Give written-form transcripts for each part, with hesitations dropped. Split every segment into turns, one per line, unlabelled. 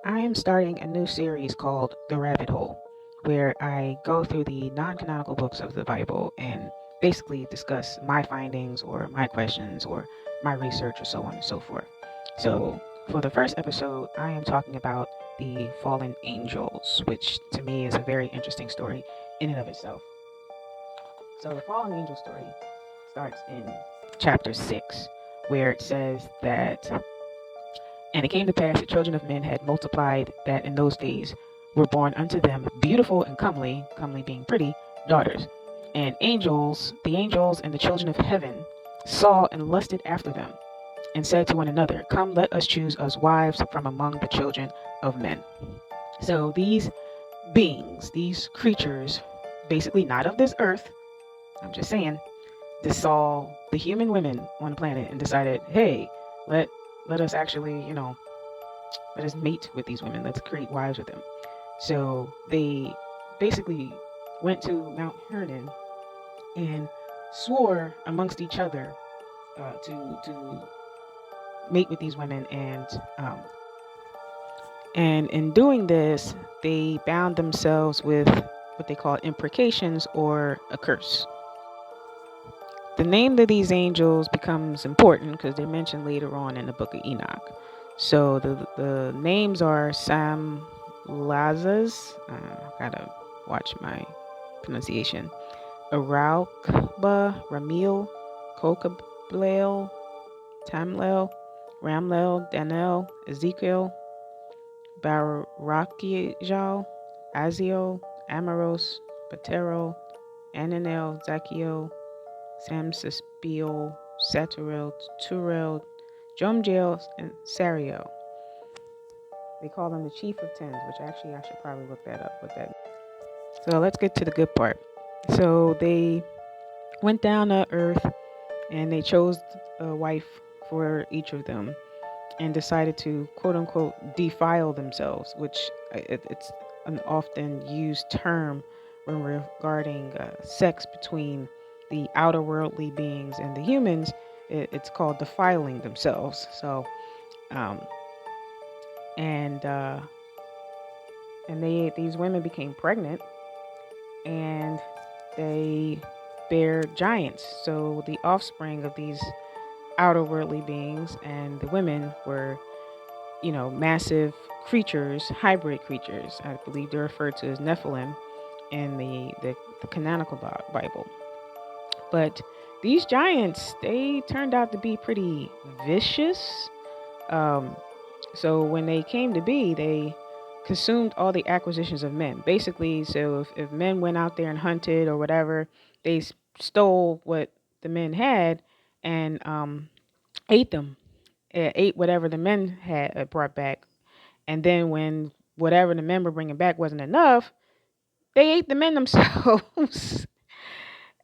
I am starting a new series called The Rabbit Hole, where I go through the non canonical books of the Bible and basically discuss my findings or my questions or my research or so on and so forth. So, for the first episode, I am talking about the fallen angels, which to me is a very interesting story in and of itself. So, the fallen angel story starts in chapter 6, where it says that and it came to pass the children of men had multiplied, that in those days were born unto them beautiful and comely, comely being pretty, daughters. And the angels and the children of heaven saw and lusted after them, and said to one another, Come, let us choose us wives from among the children of men. So these beings, these creatures, basically not of this earth, I'm just saying, they saw the human women on the planet and decided, hey, let let us actually, let us mate with these women. Let's create wives with them. So they basically went to Mount Hermon and swore amongst each other to mate with these women, and in doing this, they bound themselves with what they call imprecations or a curse. The name of these angels becomes important because they're mentioned later on in the Book of Enoch. So the names are Sam Lazas. Gotta watch my pronunciation. Araukba, Ramil, Kokablael, Tamlel, Ramlel, Danel, Ezekiel, Barakijal, Aziel, Amaros, Patero, Ananel, Zachiel, Samsaspiel, Saturel, Turel, Jomjael, and Sariel. They call them the chief of tens, which actually I should probably look that up. What that. So let's get to the good part. So they went down to earth and they chose a wife for each of them and decided to quote unquote defile themselves, which it's an often used term when regarding sex between the outer worldly beings and the humans. It's called defiling themselves. So, um, and uh, and these women became pregnant and they bear giants. So the offspring of these outer worldly beings and the women were, massive creatures, hybrid creatures. I believe they're referred to as Nephilim in the canonical Bible. But these giants, they turned out to be pretty vicious. Um, so when they came to be, they consumed all the acquisitions of men. Basically, so if men went out there and hunted or whatever, they stole what the men had and ate them, ate whatever the men had brought back. And then when whatever the men were bringing back wasn't enough, they ate the men themselves.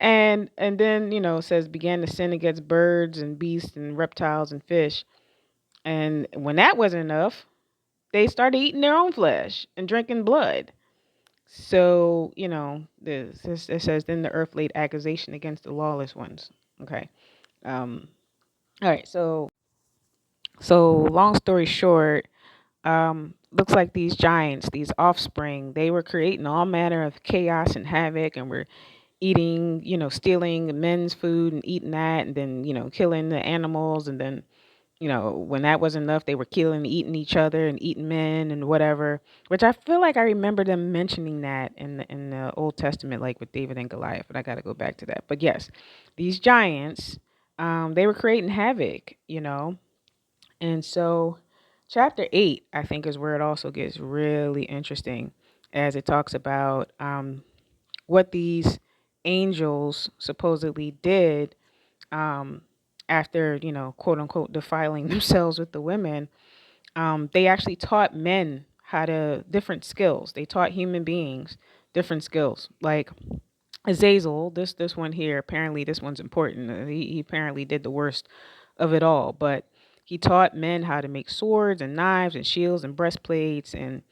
And then it says began to sin against birds and beasts and reptiles and fish. And when that wasn't enough, they started eating their own flesh and drinking blood. So, it says, then the earth laid accusation against the lawless ones. Okay. Um, all right. So long story short, looks like these giants, these offspring, they were creating all manner of chaos and havoc and were eating, stealing men's food and eating that and then, killing the animals. And then when that wasn't enough, they were killing, eating each other and eating men and whatever, which I feel like I remember them mentioning that in the Old Testament, like with David and Goliath, but I got to go back to that. But yes, these giants, they were creating havoc, and so chapter 8, I think, is where it also gets really interesting as it talks about what these angels supposedly did after, quote unquote, defiling themselves with the women. They actually taught men different skills. They taught human beings different skills. Like Azazel, this one here, apparently this one's important. He apparently did the worst of it all, but he taught men how to make swords and knives and shields and breastplates and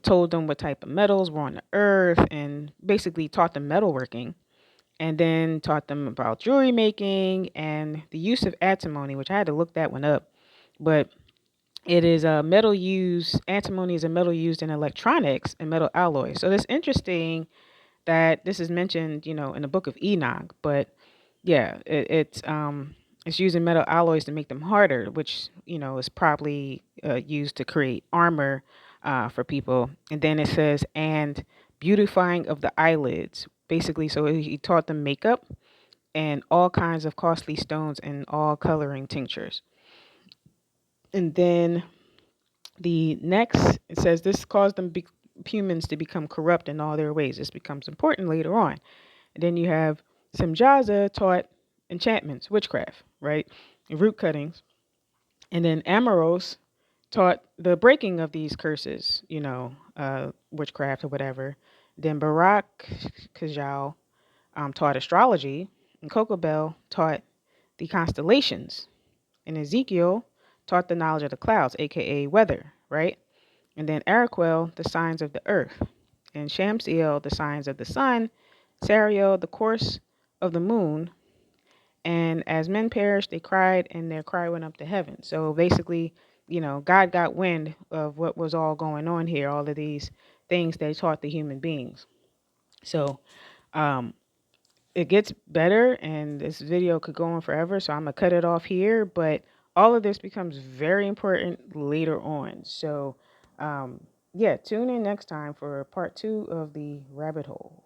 told them what type of metals were on the earth and basically taught them metalworking and then taught them about jewelry making and the use of antimony, which I had to look that one up. But It is a metal used, antimony is a metal used in electronics and metal alloys. So it's interesting that this is mentioned, in the Book of Enoch. But yeah, it's using metal alloys to make them harder, which is probably used to create armor for people. And then it says, and beautifying of the eyelids, basically. So he taught them makeup and all kinds of costly stones and all coloring tinctures. And then the next, it says this caused humans to become corrupt in all their ways. This becomes important later on. And then you have Simjaza taught enchantments, witchcraft, right? Root cuttings. And then Amoros taught the breaking of these curses, witchcraft or whatever. Then Barak Kajal taught astrology. And Kokobel taught the constellations. And Ezekiel taught the knowledge of the clouds, aka weather, right? And then Araquel, the signs of the earth. And Shamsiel, the signs of the sun. Sariel, the course of the moon. And as men perished, they cried, and their cry went up to heaven. So basically, God got wind of what was all going on here, all of these things they taught the human beings. So um, it gets better, and this video could go on forever, so I'm going to cut it off here. But all of this becomes very important later on. So, yeah, tune in next time for part 2 of the rabbit hole.